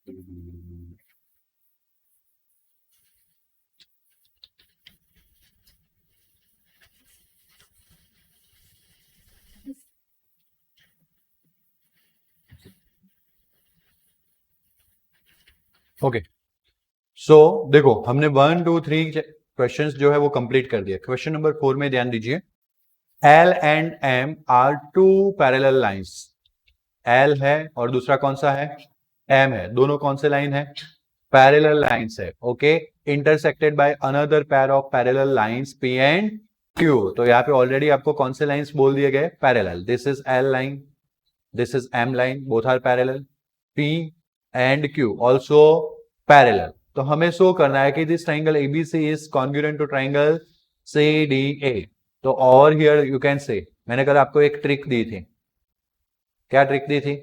Okay, सो देखो हमने 1 2 3 questions जो है वो कंप्लीट कर दिया। क्वेश्चन नंबर 4 में ध्यान दीजिए। L and M are two parallel lines. L है और दूसरा कौन सा है? M है। दोनों कौन से लाइन है? पैरेलल लाइंस है। Okay, intersected by another pair of parallel lines P and Q। तो यहाँ पे ऑलरेडी आपको कौन से लाइंस बोल दिए गए? Parallel. This is L line, this is M line, both are parallel. P and Q also parallel. तो हमें शो करना है कि this triangle ABC is congruent to triangle CDA। तो over here you can say, मैंने कल आपको एक ट्रिक दी थी। क्या ट्रिक दी थी?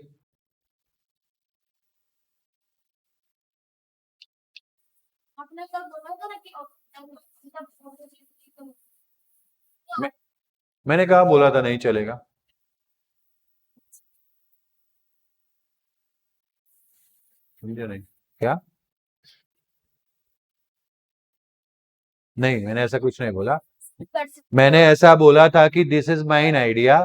आपने कल बोला था ना कि मैंने कहा बोला था नहीं चलेगा। समझे नहीं क्या? नहीं, मैंने ऐसा कुछ नहीं बोला। मैंने ऐसा बोला था कि दिस इज माइन आइडिया।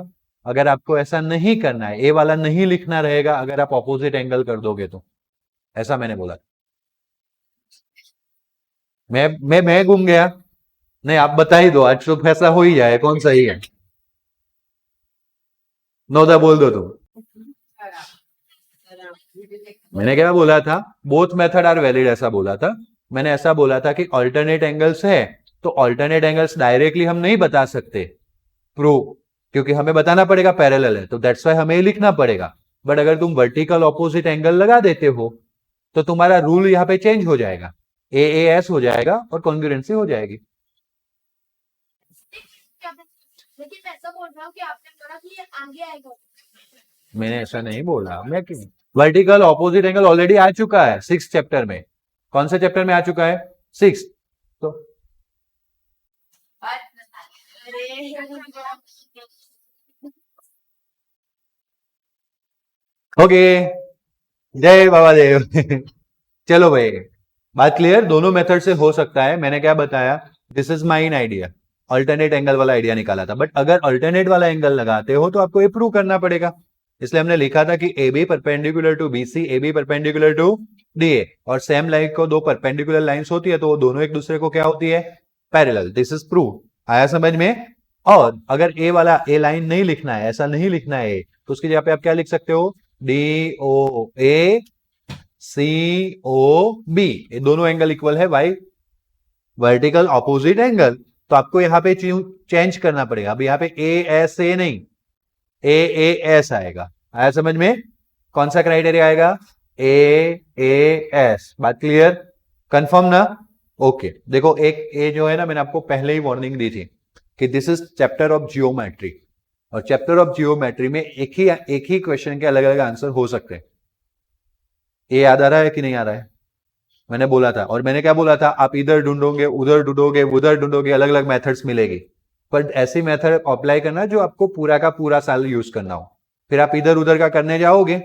अगर आपको ऐसा नहीं करना है, ए वाला नहीं लिखना रहेगा अगर आप ऑपोजिट एंगल कर दोगे तो, ऐसा मैंने बोला। मैं घूम गया। नहीं, आप बता ही दो, आज तो फैसला हो ही जाए कौन सही है। नौदा बोल दो तुम। मैंने क्या बोला था? बोथ मेथड आर वैलिड, ऐसा बोला था। मैंने ऐसा बोला था कि ऑल्टरनेट एंगल्स है तो ऑल्टरनेट एंगल्स डायरेक्टली हम नहीं बता सकते प्रूव, क्योंकि हमें बताना पड़ेगा पैरेलल है, तो दैट्स वाई हमें ही लिखना पड़ेगा। बट अगर तुम वर्टिकल ऑपोजिट एंगल लगा देते हो तो तुम्हारा रूल यहां पे चेंज हो जाएगा, AAS हो जाएगा और कॉन्ग्रुएंसी हो जाएगी। लेकिन ऐसा बोल रहा हूं कि आपने बोला कि ये आगे आएगा। मैंने ऐसा नहीं बोला। मैं क्यों? वर्टिकल ऑपोजिट एंगल ऑलरेडी आ चुका है 6th चैप्टर में। कौन से चैप्टर में आ चुका है? 6th। तो ओके, जय बाबा देव। चलो भाई, बात क्लियर। दोनों मेथड से हो सकता है। मैंने क्या बताया? This is mine idea, alternate angle वाला आइडिया निकाला था। बट अगर अल्टरनेट वाला एंगल लगाते हो तो आपको ये प्रूव करना पड़ेगा। इसलिए हमने लिखा था कि AB perpendicular to BC, AB perpendicular to DA। और सेम लाइन को दो परपेंडिकुलर लाइंस होती है तो वो दोनों एक दूसरे को क्या होती है? पैरेलल। This is prove. आया समझ में? और अगर ए वाला ए लाइन नहीं लिखना है, ऐसा नहीं लिखना है, तो उसकी जगह पे आप क्या लिख सकते हो? DOA COB, ये दोनों एंगल इक्वल है बाई वर्टिकल ऑपोजिट एंगल। तो आपको यहां पे चेंज करना पड़ेगा। अब यहां पे ASA नहीं, AAS आएगा। आया समझ में? कौन सा क्राइटेरिया आएगा? AAS। बात क्लियर? कंफर्म ना? ओके, देखो एक ए जो है ना, मैंने आपको पहले ही वार्निंग दी थी कि this is chapter of geometry, और चैप्टर ऑफ जियोमेट्री में एक ही क्वेश्चन के अलग अलग आंसर हो सकते हैं। ये याद आ रहा है कि नहीं आ रहा है? मैंने बोला था, और मैंने क्या बोला था? आप इधर ढूंढोगे, उधर ढूंढोगे, अलग अलग मेथड्स मिलेगी। पर ऐसी मेथड अप्लाई करना जो आपको पूरा का पूरा साल यूज करना हो। फिर आप इधर उधर का करने जाओगे,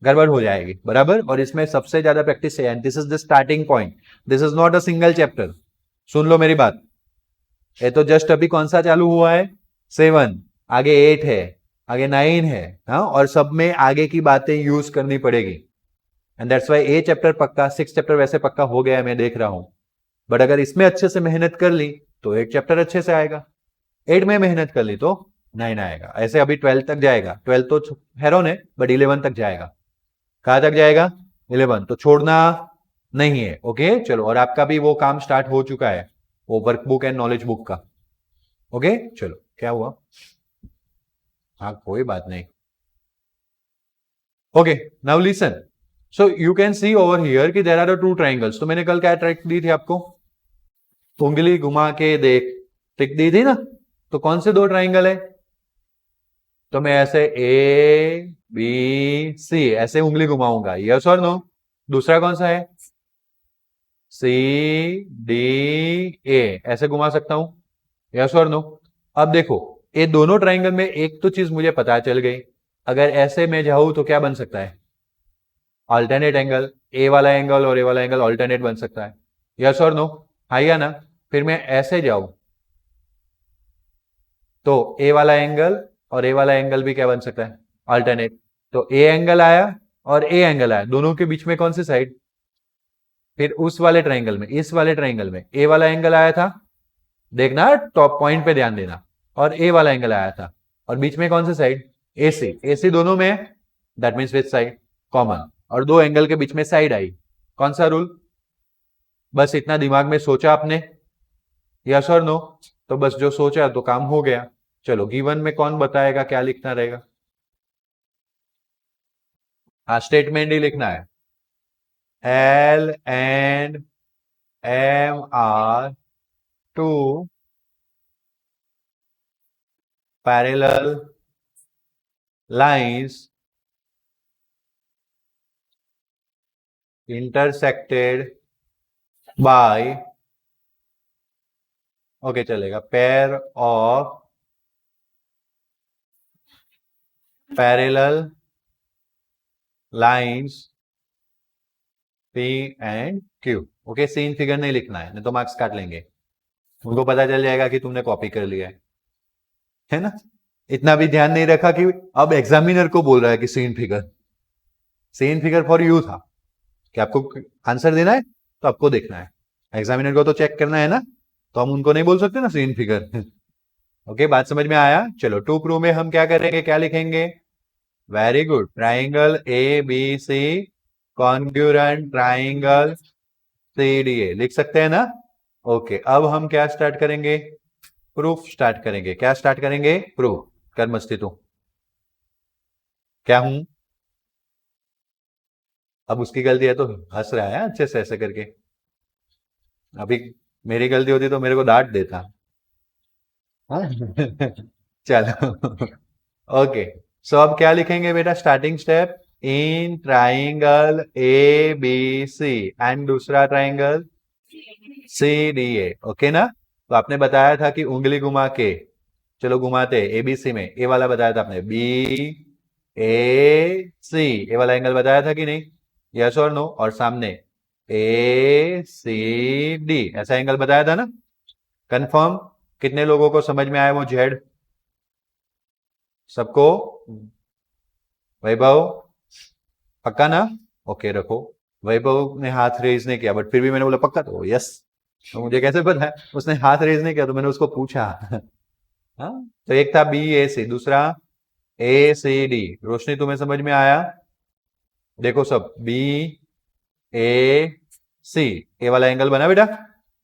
गड़बड़ हो जाएगी। बराबर? और इसमें सबसे ज्यादा प्रैक्टिस है। This is the starting point, this is not a single chapter. सुन लो मेरी बात, ये तो जस्ट अभी कौन सा चालू हुआ है? 7, आगे 8 है, आगे 9 है। हाँ, और सब में आगे की बातें यूज करनी पड़ेगी। And that's why A chapter पक्का, 6 चैप्टर वैसे पक्का हो गया है, मैं देख रहा हूं। बट अगर इसमें अच्छे से मेहनत कर ली तो 8 चैप्टर अच्छे से आएगा, 8 में मेहनत कर ली तो 9 आएगा। ऐसे अभी 12 तक जाएगा। 12 तो हेरोन है, बट 11 तक जाएगा। कहां तक जाएगा? 11। तो छोड़ना नहीं है। ओके चलो, और आपका भी वो काम स्टार्ट हो चुका है, वो वर्कबुक एंड नॉलेज बुक का। ओके चलो, क्या हुआ? हाँ कोई बात नहीं। Okay, now listen. So you can see over here कि देयर आर टू ट्राइंगल्स। तो मैंने कल क्या ट्रिक दी थी आपको? उंगली घुमा के देख, ट्रिक दी थी ना। तो कौन से दो ट्राइंगल है? तो मैं ऐसे ABC ऐसे उंगली घुमाऊंगा, यस और नो? दूसरा कौन सा है? CDA ऐसे घुमा सकता हूं, यस और नो? अब देखो, ये दोनों ट्राइंगल में एक तो चीज मुझे पता चल गई, अगर ऐसे मैं जाऊं तो क्या बन सकता है? अल्टरनेट एंगल, ए वाला एंगल और ए वाला एंगल अल्टरनेट बन सकता है, यस और नो, हाँ या ना। फिर मैं ऐसे जाऊं तो ए वाला एंगल और ए वाला एंगल भी क्या बन सकता है, अल्टरनेट। तो ए एंगल आया और ए एंगल आया, दोनों के बीच में कौन सी साइड, फिर उस वाले ट्राइंगल में, इस वाले ट्राइंगल में ए वाला एंगल आया था, देखना टॉप पॉइंट पे ध्यान देना, और ए वाला एंगल आया था, और बीच में कौन सी साइड, एसी, एसी दोनों में, that means which side, common, और दो एंगल के बीच में साइड आई, कौन सा रूल, बस इतना दिमाग में सोचा आपने, यस और नो, तो बस जो सोचा तो काम हो गया। चलो गिवन में कौन बताएगा क्या लिखना रहेगा, हाँ स्टेटमेंट ही लिखना है, L and M are two parallel lines intersected by, okay चलेगा, pair of parallel lines P and Q. Okay, seen figure नहीं लिखना है, नहीं तो मार्क्स काट लेंगे, उनको पता चल जाएगा कि तुमने कॉपी कर लिया है ना। इतना भी ध्यान नहीं रखा कि अब एग्जामिनर को बोल रहा है कि seen figure, seen figure for you था कि आपको आंसर देना है तो आपको देखना है, एग्जामिनर को तो चेक करना है ना, तो हम उनको नहीं बोल सकते ना सीन फिगर। ओके, बात समझ में आया। चलो टू प्रूव में हम क्या करेंगे, क्या लिखेंगे, very good, triangle A B C congruent triangle C D A, लिख सकते हैं ना। ओके, अब हम क्या स्टार्ट करेंगे, प्रूफ स्टार्ट करेंगे, क्या स्टार्ट करेंगे, प्रूफ कर मस्ती तू, क्या हूं, अब उसकी गलती है तो हंस रहा है अच्छे से ऐसे करके, अभी मेरी गलती होती तो मेरे को डांट देता। हाँ? चलो, ओके, सो अब क्या लिखेंगे बेटा, starting step, in triangle A B C and दूसरा triangle C D A, okay ना। तो आपने बताया था कि उंगली घुमा के, चलो घुमाते, एबीसी में ए वाला बताया था आपने, बी ए सी, ए वाला एंगल बताया था कि नहीं, यस और नो, और सामने ए सी डी, ऐसा एंगल बताया था ना, कंफर्म, कितने लोगों को समझ में आया वो जेड, सबको, वैभव पक्का ना, ओके रखो, वैभव ने हाथ रेज नहीं किया, बट फिर भी मैंने बोला पक्का, तो यस, तो मुझे कैसे पता है, उसने हाथ रेज नहीं किया तो मैंने उसको पूछा। हाँ, तो एक था बी ए सी, दूसरा ए सी डी, रोशनी तुम्हें समझ में आया, देखो सब, बी ए सी, ए वाला एंगल बना बेटा,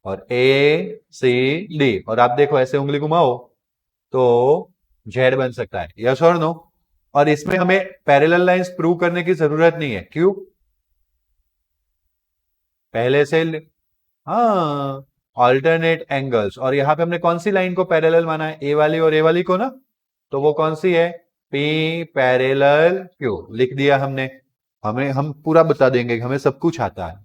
और ए सी डी, और आप देखो ऐसे उंगली घुमाओ तो जेड बन सकता है, यस और नो। और इसमें हमें पैरेलल लाइंस प्रूव करने की जरूरत नहीं है, क्यों, पहले से, हाँ, ऑल्टरनेट एंगल्स, और यहां पे हमने कौन सी लाइन को पैरेलल माना है, ए वाली और ए वाली को ना, तो वो कौन सी है, पी पैरेलल क्यू, लिख दिया हमने, हमें, हम पूरा बता देंगे, हमें सब कुछ आता है,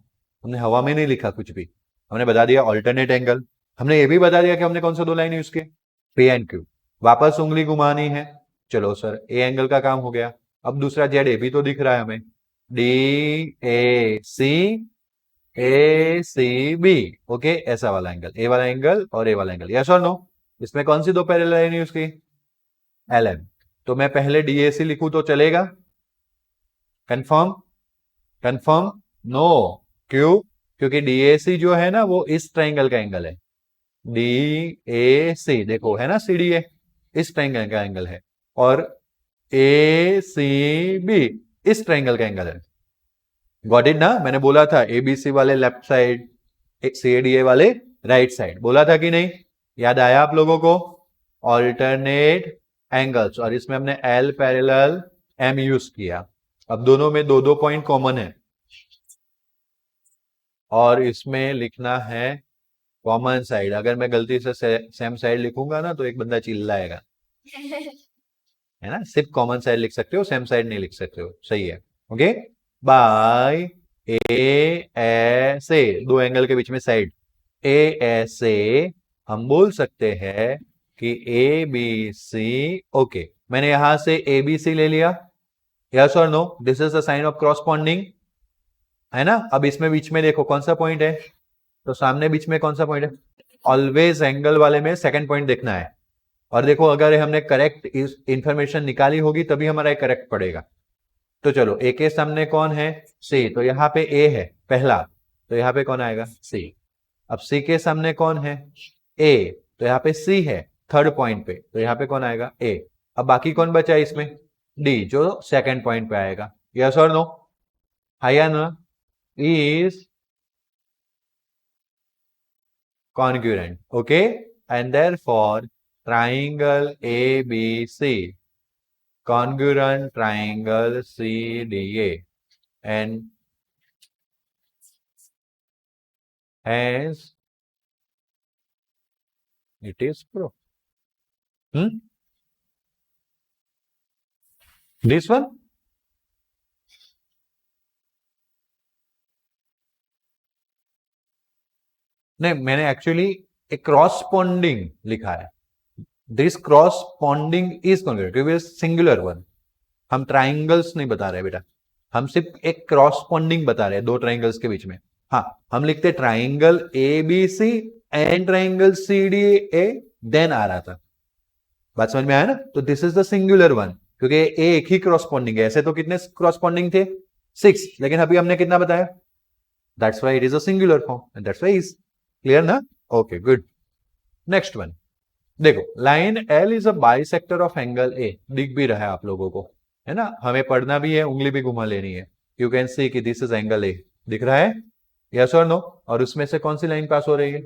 हमने हवा में नहीं लिखा कुछ भी, हमने बता दिया ऑल्टरनेट एंगल, हमने ये भी बता दिया कि हमने कौन सा दो लाइन यूज किए, पी एंड क्यू, वापस उंगली घुमानी है, चलो सर ए एंगल का काम हो गया, अब दूसरा जेड ए भी तो दिख रहा है हमें, D A C A C B, okay, ऐसा वाला एंगल, ए वाला एंगल और ए वाला एंगल, यस और नो। इसमें कौन सी दो पैरेलल लाइन यूज की, एल एम, तो मैं पहले डीएसी लिखूं तो चलेगा, कंफर्म, कंफर्म, नो, क्यों, क्योंकि डीएसी जो है ना वो इस ट्राइंगल का एंगल है, डी ए सी, देखो है ना सी डी ए, इस ट्राइंगल का एंगल है, और ए सी बी इस ट्राइंगल का एंगल है, गॉट इट ना, मैंने बोला था एबीसी वाले लेफ्ट साइड, सीएडीए वाले राइट साइड, बोला था कि नहीं, याद आया आप लोगों को, ऑल्टरनेट एंगल्स, और इसमें हमने एल पैरेलल एम यूज किया, अब दोनों में दो दो पॉइंट कॉमन है, और इसमें लिखना है कॉमन साइड, अगर मैं गलती से सेम साइड लिखूंगा ना तो एक बंदा चिल्लाएगा, है ना, सिर्फ कॉमन साइड लिख सकते हो, सेम साइड नहीं लिख सकते हो, सही है, ओके, बाय ए ऐसे, दो एंगल के बीच में साइड, ए ऐसे, हम बोल सकते हैं कि ए बी सी, ओके, मैंने यहां से ए बी सी ले लिया, यस और no, this is the sign of corresponding, है ना। अब इसमें बीच में देखो कौन सा पॉइंट है, तो सामने बीच में कौन सा पॉइंट है, ऑलवेज एंगल वाले में सेकंड पॉइंट देखना है। और देखो अगर हमने करेक्ट इंफॉर्मेशन निकाली होगी तभी हमारा करेक्ट पड़ेगा। तो चलो ए के सामने कौन है, सी, तो यहाँ पे ए है पहला, तो यहाँ पे कौन आएगा, सी। अब सी के सामने कौन है, ए, तो यहाँ पे सी है थर्ड पॉइंट पे, तो यहाँ पे कौन आएगा, ए। अब बाकी कौन बचा है इसमें, डी, जो सेकंड पॉइंट पे आएगा। यस और नो, हाई या ना, is congruent, okay, and therefore triangle ABC, congruent triangle CDA, and hence it is proved. This one, नहीं, मैंने एक्चुअली एक क्रॉसपॉन्डिंग लिखा है, दिस क्रॉसपॉन्डिंग इज कॉन्ग्रुएंट, क्योंकि सिंगुलर वन, हम ट्राइंगल्स नहीं बता रहे बेटा, हम सिर्फ एक क्रॉसपॉन्डिंग बता रहे हैं दो ट्राइंगल्स के बीच में। हाँ, हम लिखते triangle A B C and triangle C D A, then आ रहा था, बात समझ में आया ना। तो this is the singular one, क्योंकि ए एक ही क्रॉसपॉन्डिंग है, ऐसे तो कितने क्रॉसपॉन्डिंग थे, 6, लेकिन अभी हमने कितना बताया, that's why it is a singular form and that's why is clear ना। ओके गुड, नेक्स्ट वन देखो, line L is a bisector of angle ए, दिख भी रहा है आप लोगों को, है ना, हमें पढ़ना भी है, उंगली भी घुमा लेनी है। यू कैन सी कि दिस इज एंगल ए, दिख रहा है, यस और नो। और उसमें से कौन सी लाइन पास हो रही है,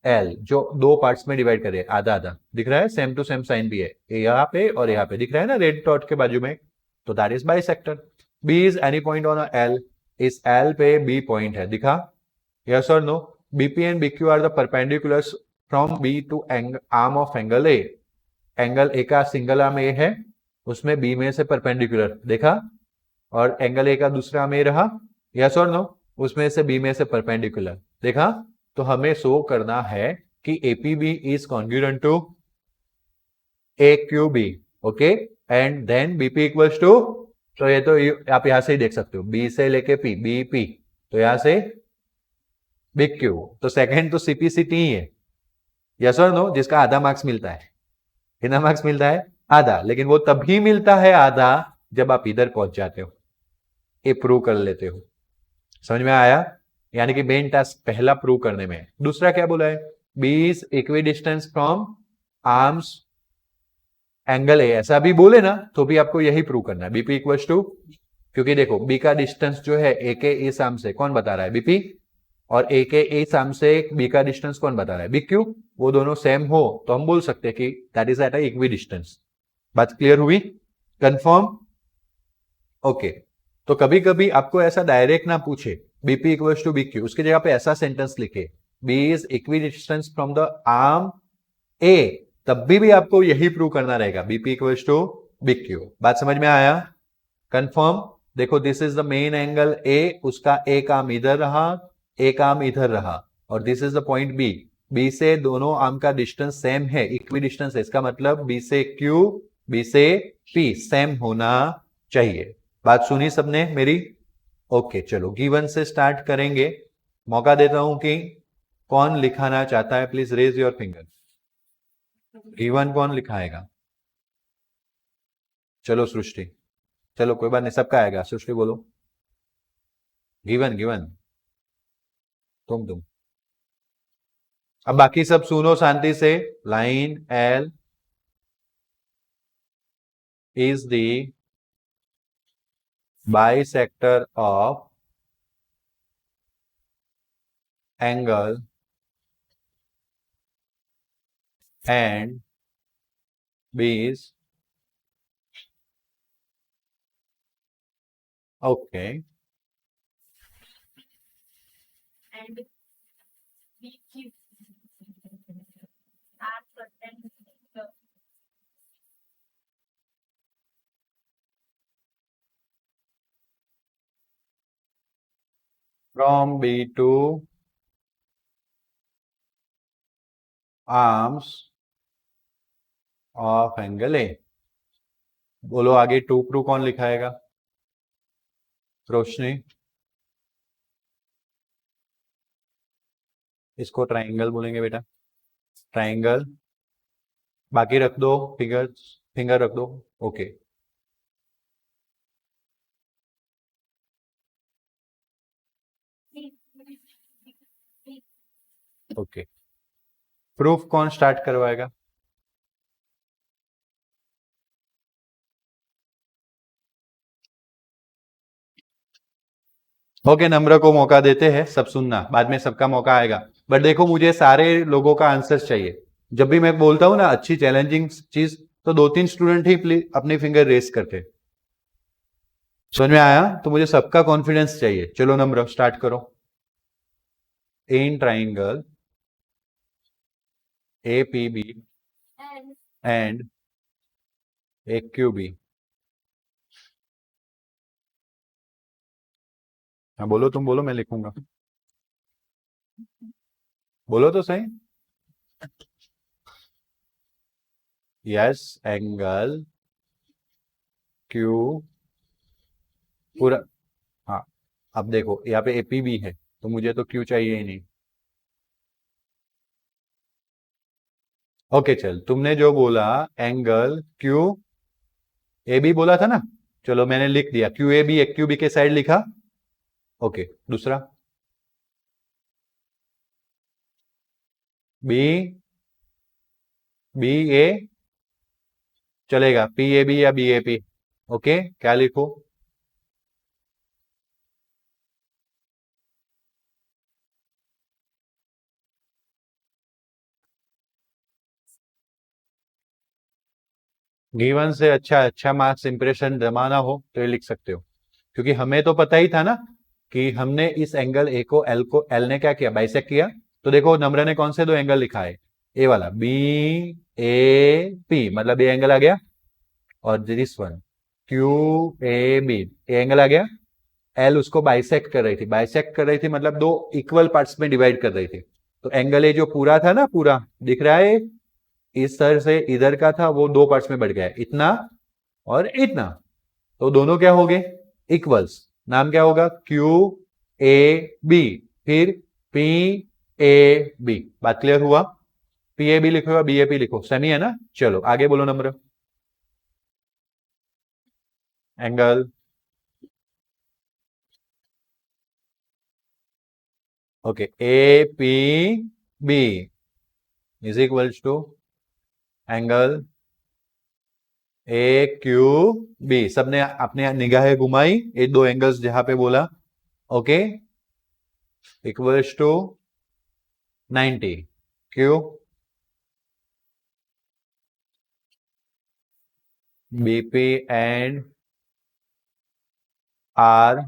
एल, जो दो पार्ट्स में डिवाइड करे, आधा आधा दिख रहा है, सेम टू सेम साइन भी है, यहाँ पे और यहाँ पे दिख रहा है ना, रेड डॉट के बाजू में, तो that is bisector. B is any point on L, इस एल पे बी पॉइंट है, दिखा, यस और no. BP and BQ are the perpendiculars from B to arm of angle A, angle A का सिंगल आर्म ए है, उसमें B में से परपेंडिकुलर देखा, और एंगल ए का दूसरा आर्म ए रहा, यस और नो, उसमें से बी में से परपेंडिकुलर देखा। तो हमें शो करना है कि APB is congruent to A Q B, okay, and then BP equals to, तो ये तो आप यहां से ही देख सकते हो, बी से लेके पी, बी पी, तो यहां से बी क्यू, तो सेकंड तो सीपीसीटी ही है, यस और नो, जिसका आधा मार्क्स मिलता है, कितना मार्क्स मिलता है, आधा, लेकिन वो तभी मिलता है आधा जब आप इधर पहुंच जाते हो, ये प्रूव कर लेते हो, समझ में आया। यानी कि मेन टास्क पहला प्रूव करने में, दूसरा क्या बोला है, B is equi distance from arms angle A, ऐसा भी बोले ना तो भी आपको यही प्रूव करना है, बीपी इक्वल टू, क्योंकि देखो बी का डिस्टेंस जो है ए के इस आर्म से कौन बता रहा है, बीपी, और ए के इस आर्म से बी का डिस्टेंस कौन बता रहा है, बीक्यू, वो दोनों सेम हो तो हम बोल सकते हैं कि that is at a equi distance. बात क्लियर हुई, कंफर्म, ओके। तो कभी कभी आपको ऐसा डायरेक्ट ना पूछे बीपी इक्वल्स टू बीक्यू, उसकी जगह पे ऐसा सेंटेंस लिखे, B is equi distance from the arm A, तब भी आपको यही प्रूव करना रहेगा, बीपी इक्वल्स टू बीक्यू। बात समझ में आया, कंफर्म। देखो this is the main angle A, उसका एक आर्म इधर रहा, एक आर्म इधर रहा, और this is the point B, B से दोनों आर्म का डिस्टेंस सेम है, इक्वी डिस्टेंस है, इसका मतलब बी से क्यू, बी से पी सेम होना चाहिए। बात सुनी सबने मेरी, ओके चलो गिवन से स्टार्ट करेंगे। मौका देता हूं कि कौन लिखाना चाहता है, please raise your finger. Given कौन लिखाएगा, चलो सृष्टि, चलो कोई बात नहीं, सबका आएगा, सृष्टि बोलो, गिवन गिवन, तुम अब बाकी सब सुनो शांति से। Line L is the bisector of angle and B is okay, and BQ are perpendicular. From B to arms of angle A. बोलो आगे टू प्रू कौन लिखाएगा, रोशनी, इसको ट्राइंगल बोलेंगे बेटा, ट्राइंगल। बाकी रख दो फिंगर रख दो। Okay, okay. प्रूफ कौन स्टार्ट करवाएगा? ओके, नम्र को मौका देते हैं, सब सुनना, बाद में सबका मौका आएगा। बट देखो, मुझे सारे लोगों का आंसर चाहिए। जब भी मैं बोलता हूं ना अच्छी चैलेंजिंग चीज, तो 2-3 स्टूडेंट ही अपनी फिंगर रेस करते। समझ में आया? तो मुझे सबका कॉन्फिडेंस चाहिए। चलो नम्र, स्टार्ट करो। In triangle APB And and AQB। हाँ बोलो, तुम बोलो, मैं लिखूंगा। बोलो तो सही। यस, एंगल क्यू पूरा। हाँ, अब देखो यहाँ पे APB है, तो मुझे तो क्यू चाहिए ही नहीं। ओके चल, तुमने जो बोला एंगल क्यू ए बी बोला था ना, चलो मैंने लिख दिया, क्यू ए बी, एक क्यू बी के साइड लिखा। ओके, दूसरा बी बी ए चलेगा, पी ए बी या बी ए पी। ओके, क्या लिखो? गिवन से अच्छा मार्क्स इंप्रेशन जमाना हो तो ये लिख सकते हो, क्योंकि हमें तो पता ही था ना कि हमने इस एंगल ए को एल ने क्या किया, बाइसेक्ट किया। तो देखो नम्र ने कौन से दो एंगल लिखा है, ए वाला बी ए पी, मतलब ये एंगल आ गया, और this one Q A B, ये एंगल आ गया। एल उसको बाइसेक्ट कर रही थी, बाइसेक्ट कर रही थी मतलब दो इक्वल पार्ट्स में डिवाइड कर रही थी। तो एंगल ए जो पूरा था ना, पूरा दिख रहा है, इस तरह से इधर का था, वो दो पार्ट्स में बढ़ गया, इतना और इतना। तो दोनों क्या हो गए, इक्वल्स। नाम क्या होगा, क्यू ए बी, फिर पी ए बी। बात क्लियर हुआ? पी ए बी लिखो या बी ए पी लिखो, सही है ना? चलो आगे बोलो number. Angle okay, A P B is equals to angle A Q B. सबने अपने निगाहें घुमाई, ये दो एंगल्स जहां पे बोला, okay, equals to 90। Q BP and R,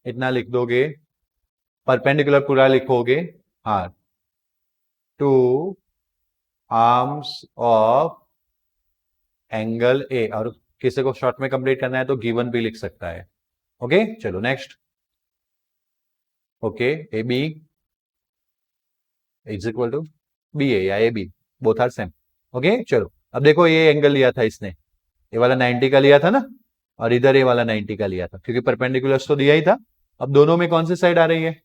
इतना लिख दोगे, परपेंडिकुलर पूरा लिखोगे। हाँ, to arms of angle A, और किसी को शॉर्ट में कंप्लीट करना है तो गिवन भी लिख सकता है। ओके चलो next. Okay, A B is equal to B A या A B, both are same. Okay चलो, अब देखो ये एंगल लिया था इसने, ये वाला 90 का लिया था ना, और इधर ये वाला 90 का लिया था, क्योंकि परपेंडिकुलर्स तो दिया ही था। अब दोनों में कौन सी साइड आ रही है,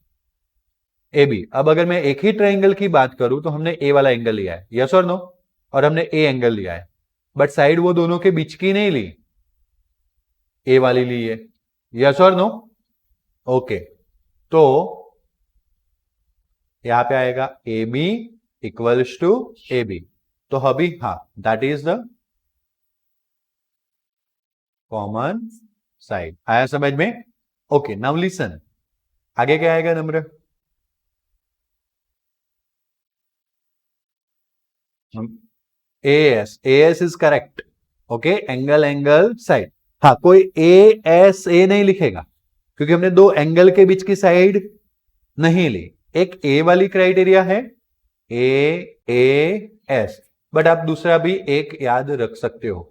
ए बी। अब अगर मैं एक ही ट्राइंगल की बात करूं तो हमने ए वाला एंगल लिया है, यस और नो, और हमने ए एंगल लिया है, बट साइड वो दोनों के बीच की नहीं ली, ए वाली ली है, यस और नो। ओके, तो यहां पे आएगा A B equals to A B. तो अभी हाँ, that is the common side. आया समझ में? ओके नाउ लिसन, आगे क्या आएगा number? S is correct. Okay, angle side. हाँ, कोई ए नहीं लिखेगा, क्योंकि हमने दो एंगल के बीच की साइड नहीं ली। एक ए वाली क्राइटेरिया है, एस, बट आप दूसरा भी एक याद रख सकते हो।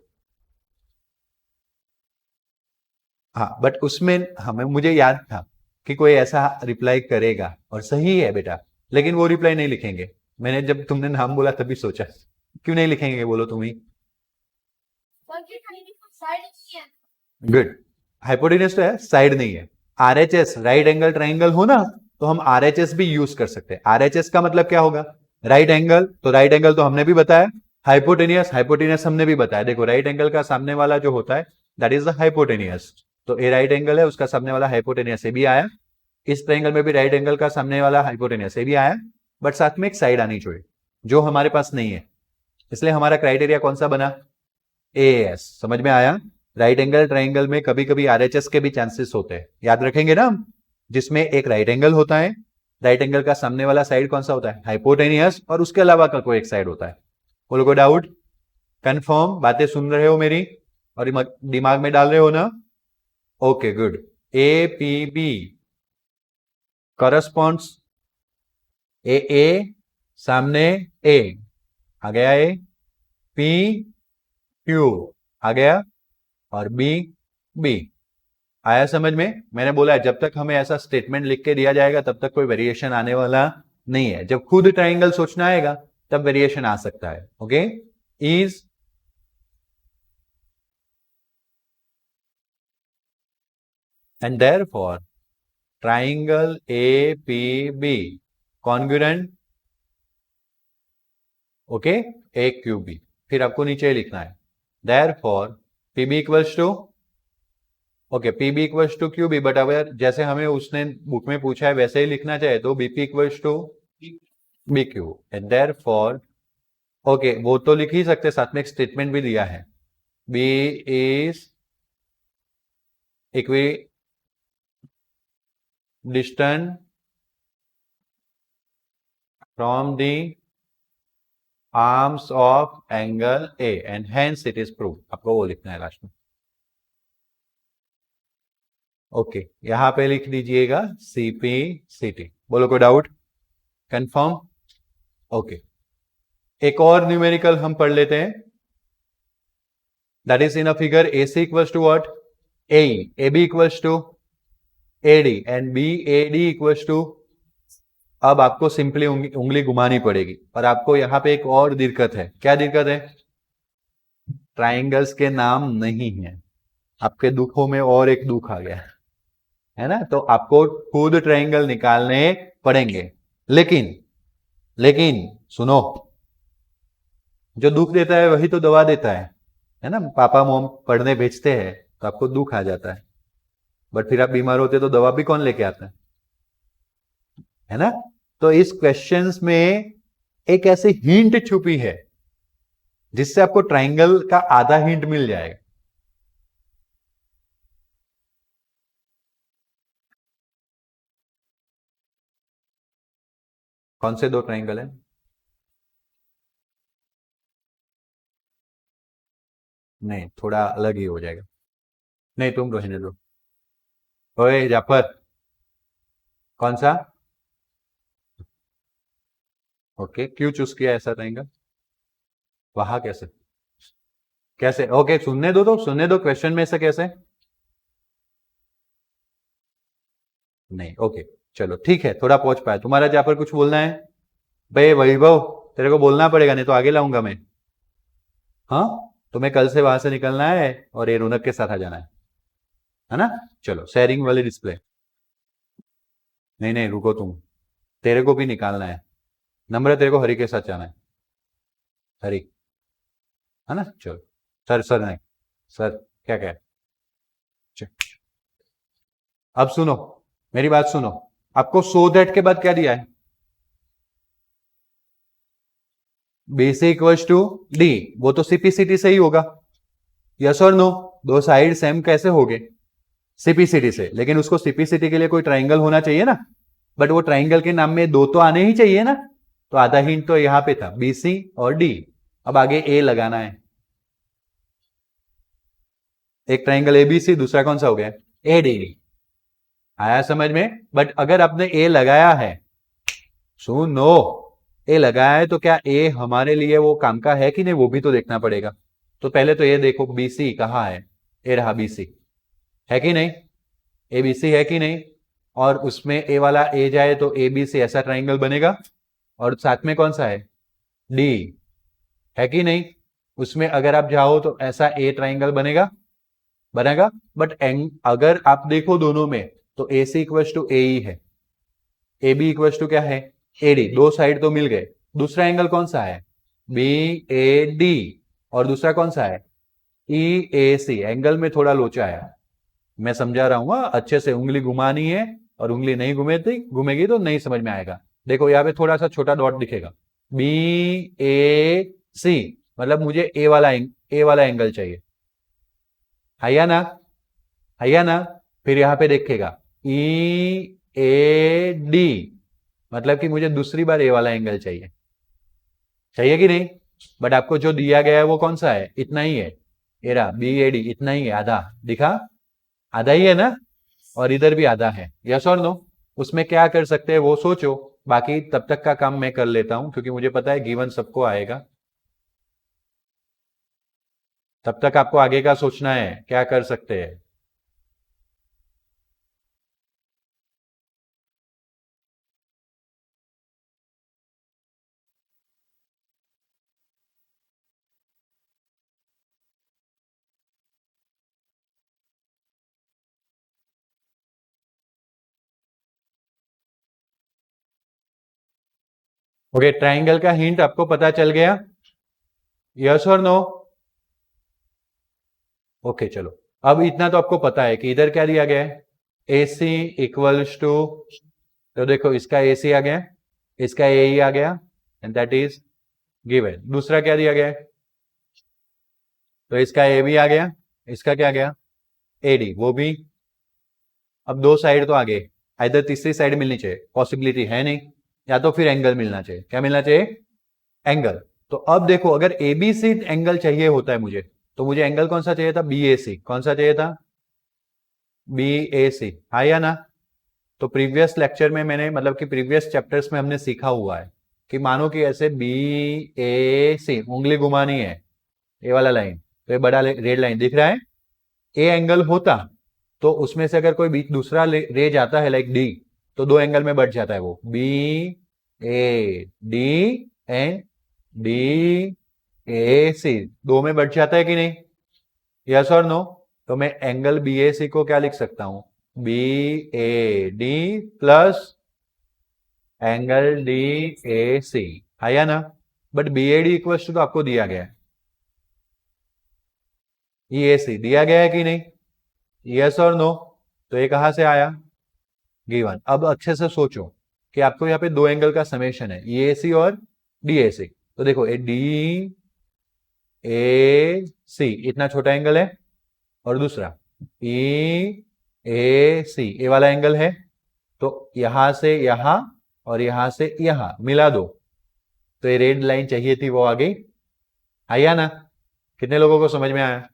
हाँ, बट उसमें हमें मुझे याद था कि कोई ऐसा रिप्लाई करेगा, और सही है बेटा, लेकिन वो रिप्लाई नहीं लिखेंगे। मैंने जब तुमने नाम बोला तभी सोचा, क्यों नहीं लिखेंगे बोलो तुम ही। गुड, हाइपोटेन्यूज तो है, साइड नहीं है। RHS राइट एंगल ट्राइंगल हो ना, तो हम RHS भी यूज कर सकते हैं। RHS का मतलब क्या होगा? राइट एंगल, तो राइट एंगल तो हमने भी बताया। हाइपोटेनियस, हाइपोटेनियस हमने भी बताया। देखो राइट एंगल का सामने वाला जो होता है दैट इज द हाइपोटेनियस, तो ए राइट एंगल है, उसका सामने वाला हाइपोटेनियस से भी आया। इस ट्रायंगल में भी राइट एंगल का सामने वाला हाइपोटेनियस से भी आया, बट साथ में एक साइड आनी चाहिए जो हमारे पास नहीं है, इसलिए हमारा क्राइटेरिया कौन सा बना? AS। समझ में आया? राइट एंगल ट्रायंगल में कभी कभी RHS के भी चांसेस होते हैं, याद रखेंगे ना हम, जिसमें एक राइट एंगल होता है, राइट एंगल का सामने वाला साइड कौन सा होता है? हाइपोटेनियस, और उसके अलावा का कोई एक साइड होता है। बोलो कोई डाउट? कंफर्म? बातें सुन रहे हो मेरी और दिमाग में डाल रहे हो ना? Okay good. APB corresponds AA सामने A आ गया, A PQ आ गया, और B आया समझ में? मैंने बोला है जब तक हमें ऐसा स्टेटमेंट लिख के दिया जाएगा तब तक कोई वेरिएशन आने वाला नहीं है। जब खुद ट्राइंगल सोचना आएगा तब वेरिएशन आ सकता है। Okay, is and therefore triangle APB congruent, okay, AQB। फिर आपको नीचे लिखना है therefore PB equals to, okay, PB equals to QB, but अगर जैसे हमें उसने बुक में पूछा है वैसे ही लिखना चाहे तो BP equals to BQ and therefore, okay, वो तो लिख ही सकते, साथ में एक स्टेटमेंट भी दिया है, B is equi distant from the arms of angle A and hence it is prove. आपको वो लिखना है लास्ट में। ओके, यहां पे लिख दीजिएगा CP/CT। बोलो कोई डाउट? कंफर्म? ओके, एक और न्यूमेरिकल हम पढ़ लेते हैं, that is in a figure AC equals to what? AE, AB equals to AD and BAD equals to, अब आपको सिंपली उंगली घुमानी पड़ेगी, और आपको यहां पे एक और दिक्कत है। क्या दिक्कत है? ट्राइंगल्स के नाम नहीं है। आपके दुखों में और एक दुख आ गया है ना, तो आपको खुद ट्राइंगल निकालने पड़ेंगे। लेकिन लेकिन सुनो, जो दुख देता है वही तो दवा देता है ना? पापा मोम पढ़ने भेजते हैं तो आपको दुख आ जाता है, बट फिर आप बीमार होते तो दवा भी कौन लेके आता है ना? तो इस क्वेश्चंस में एक ऐसी हिंट छुपी है जिससे आपको ट्राइंगल का आधा हिंट मिल जाएगा। कौन से दो ट्राइंगल है? नहीं, थोड़ा अलग ही हो जाएगा। नहीं, तुम रहने दो। ओए जाफर, कौन सा? ओके, क्यों चूज किया ऐसा ट्राइंगल? वहां कैसे? कैसे? ओके, सुनने दो, तो सुनने दो, क्वेश्चन में से कैसे? नहीं, ओके, चलो ठीक है, थोड़ा पहुंच पाया। तुम्हारा जाफर कुछ बोलना है? भाई वैभव, तेरे को बोलना पड़ेगा, नहीं तो आगे लाऊंगा मैं। हाँ, तुम्हें कल से वहां से निकलना है और ये रौनक के साथ आ जाना है ना? चलो, शेयरिंग वाली डिस्प्ले। नहीं नहीं, रुको तुम, तेरे को भी निकालना है। नंबर तेरे को हरी के साथ जाना है, हरी, है ना? चलो, सर सर नहीं, सर क्या कह, अब सुनो, मेरी बात सुनो। आपको सो दैट के बाद क्या दिया है? BC इक्वल्स टू D, वो तो CP/CT से ही होगा, यस और नो? दो साइड सेम कैसे हो गए? CP/CT से, लेकिन उसको CP/CT के लिए कोई ट्राइंगल होना चाहिए ना, बट वो ट्राइंगल के नाम में दो तो आने ही चाहिए ना, तो आधा हिंट तो यहां पे था, BC और D। अब आगे A लगाना है। एक ट्राइंगल ABC, दूसरा कौन सा हो गया? AD। आया समझ में? बट अगर आपने A लगाया है, सुनो, A लगाया है तो क्या A हमारे लिए वो काम का है कि नहीं, वो भी तो देखना पड़ेगा। तो पहले तो ये देखो BC कहाँ है, ये रहा BC, है कि नहीं? ABC है कि नहीं? और उसमें A वाला A जाए तो ABC ऐसा ट्राइंगल बनेगा, और साथ में कौन सा है? D, है कि नहीं? उसमें अगर आप जाओ तो ऐसा A ट्राइंगल बनेगा, बट अगर आप देखो दोनों में तो AC इक्वल टू AE है, ए बी इक्वल टू क्या है, ए डी, दो साइड तो मिल गए। दूसरा एंगल कौन सा है, बी ए डी, और दूसरा कौन सा है, ई ए सी। एंगल में थोड़ा लोचा है, मैं समझा रहा हूं, अच्छे से उंगली घुमानी है, और उंगली नहीं घूमेगी तो नहीं समझ में आएगा। देखो यहाँ पे थोड़ा सा छोटा डॉट दिखेगा, बी ए सी, मतलब मुझे ए वाला एंगल चाहिए, है ना, है ना। फिर यहाँ पे देखेगा ई ए डी, मतलब कि मुझे दूसरी बार ए वाला एंगल चाहिए, चाहिए कि नहीं। बट आपको जो दिया गया है वो कौन सा है, इतना ही है, एरा बी ए डी इतना ही है, आधा दिखा, आधा ही है ना, और इधर भी आधा है, यस और नो। उसमें क्या कर सकते हैं वो सोचो, बाकी तब तक का काम मैं कर लेता हूं, क्योंकि मुझे पता है गिवन सबको आएगा। तब तक आपको आगे का सोचना है क्या कर सकते हैं। ओके, ट्राइंगल का हिंट आपको पता चल गया, यस और नो। ओके चलो, अब इतना तो आपको पता है कि इधर क्या दिया गया है, ए सी इक्वल्स टू, तो देखो इसका ए सी आ गया, इसका ए ई आ गया, एंड दैट इज गिवन। दूसरा क्या दिया गया है, तो इसका ए बी आ गया, इसका क्या गया, ए डी, वो भी। अब दो साइड तो आ गए, इधर तीसरी साइड मिलनी चाहिए, पॉसिबिलिटी है नहीं, या तो फिर एंगल मिलना चाहिए, क्या मिलना चाहिए, एंगल। तो अब देखो अगर एबीसी एंगल चाहिए होता है मुझे, तो मुझे एंगल कौन सा चाहिए था, बी ए सी, कौन सा चाहिए था, बी ए सी, हाँ या ना। तो प्रीवियस लेक्चर में मैंने, मतलब कि प्रीवियस चैप्टर्स में हमने सीखा हुआ है कि मानो कि ऐसे बी ए सी, उंगली घुमानी है, ये वाला लाइन, तो ये बड़ा रेड लाइन दिख रहा है, ए एंगल होता तो उसमें से अगर कोई बीच दूसरा रे जाता है लाइक डी, तो दो एंगल में बढ़ जाता है वो, B A D and D A C, दो में बढ़ जाता है कि नहीं, यस और नो। तो मैं एंगल बी ए सी को क्या लिख सकता हूं, B A D plus angle D A C, है या ना। But B A D equal to तो आपको दिया गया है, ई ए सी दिया गया है कि नहीं, यस और नो। तो ये कहां से आया, गिवन। अब अच्छे से सोचो कि आपको यहाँ पे दो एंगल का समेशन है, ई ए सी और डी ए सी। तो देखो ये डी ए सी इतना छोटा एंगल है, और दूसरा ई ए सी ए वाला एंगल है, तो यहां से यहां और यहां से यहां मिला दो, तो ये रेड लाइन चाहिए थी वो आ गई, आया ना। कितने लोगों को समझ में आया,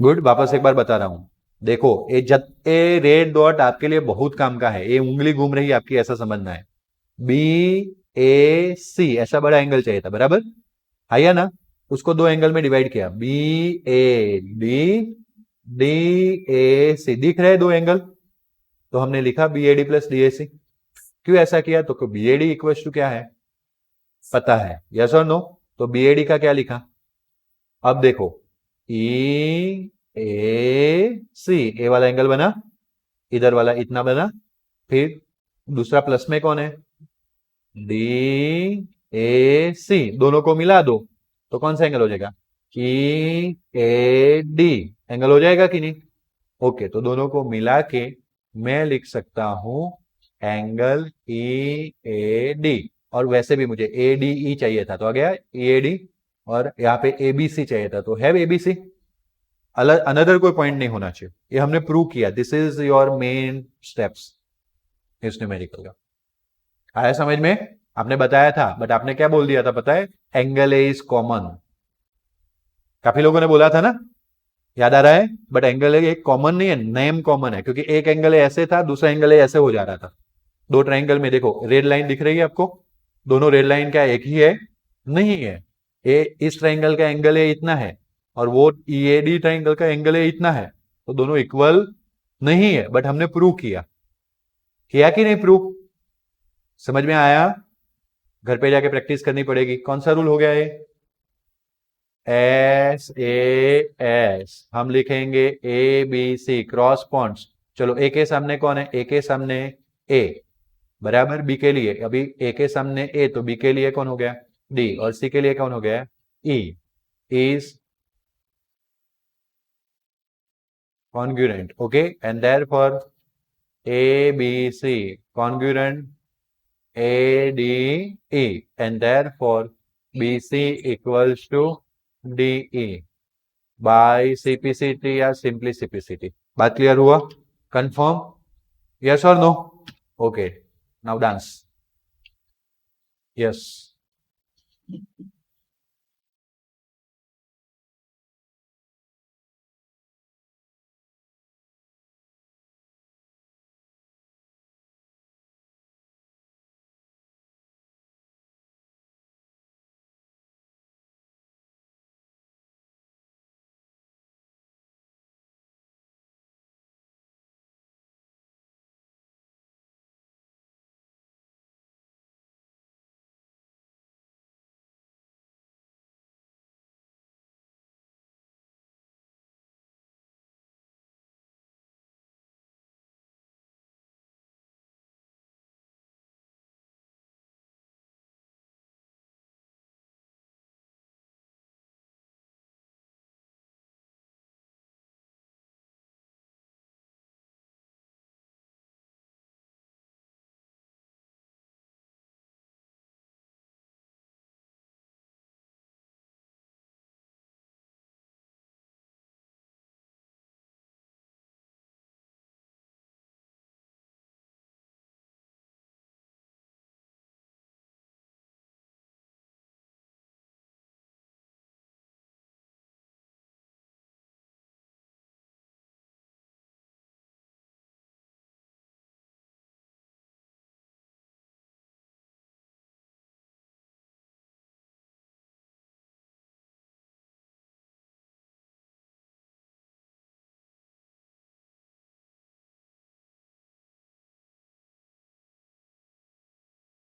गुड। वापस एक बार बता रहा हूं, देखो ये रेड डॉट आपके लिए बहुत काम का है, ये उंगली घूम रही है आपकी, ऐसा समझना है। बी ए सी ऐसा बड़ा एंगल चाहिए था, बराबर, आया ना। उसको दो एंगल में डिवाइड किया, B A D, D A C, दिख रहे दो एंगल, तो हमने लिखा B A D plus D A C. क्यों ऐसा किया, तो B A D equal to क्या है, पता है, यस और नो। तो बी ए डी का क्या लिखा, अब देखो ई ए सी, ए वाला एंगल बना, इधर वाला इतना बना, फिर दूसरा प्लस में कौन है, डी ए सी, दोनों को मिला दो तो कौन सा एंगल हो जाएगा, ई ए डी एंगल हो जाएगा कि नहीं। ओके, तो दोनों को मिला के मैं लिख सकता हूं एंगल ई ए डी, और वैसे भी मुझे ए डी ई चाहिए था तो आ गया ई ए डी, और यहाँ पे ए बी सी चाहिए था तो है ए बी सी। अनदर कोई पॉइंट नहीं होना चाहिए, ये हमने प्रूव किया, this is your main steps इस न्यूमेरिकल का। आया समझ में, आपने बताया था, बट आपने क्या बोल दिया था पता है, एंगल ए इज कॉमन, काफी लोगों ने बोला था ना, याद आ रहा है। बट एंगल ए एक कॉमन नहीं है, नेम कॉमन है, क्योंकि एक एंगल ऐसे था, दूसरा एंगल ऐसे हो जा रहा था। दो ट्राइंगल में देखो रेड लाइन दिख रही है आपको, दोनों रेड लाइन क्या एक ही है, नहीं है। ए इस ट्राइंगल का एंगल ए इतना है, और वो ई ए डी ट्राइंगल का एंगल ए इतना है, तो दोनों इक्वल नहीं है, बट हमने प्रूव किया, किया कि नहीं प्रूव, समझ में आया। घर पे जाके प्रैक्टिस करनी पड़ेगी। कौन सा रूल हो गया ये, एस ए एस, हम लिखेंगे A B C cross points. चलो ए के सामने कौन है, ए के सामने ए बराबर बी के लिए, अभी ए के सामने ए तो बी के लिए कौन हो गया डी और सी के लिए कौन हो गया E is congruent. Okay, and therefore ABC congruent ADE, and therefore BC equals to DE by CPCT या simply CPCT. बात क्लियर हुआ? Confirm? Yes or no? Okay. Now dance. Yes.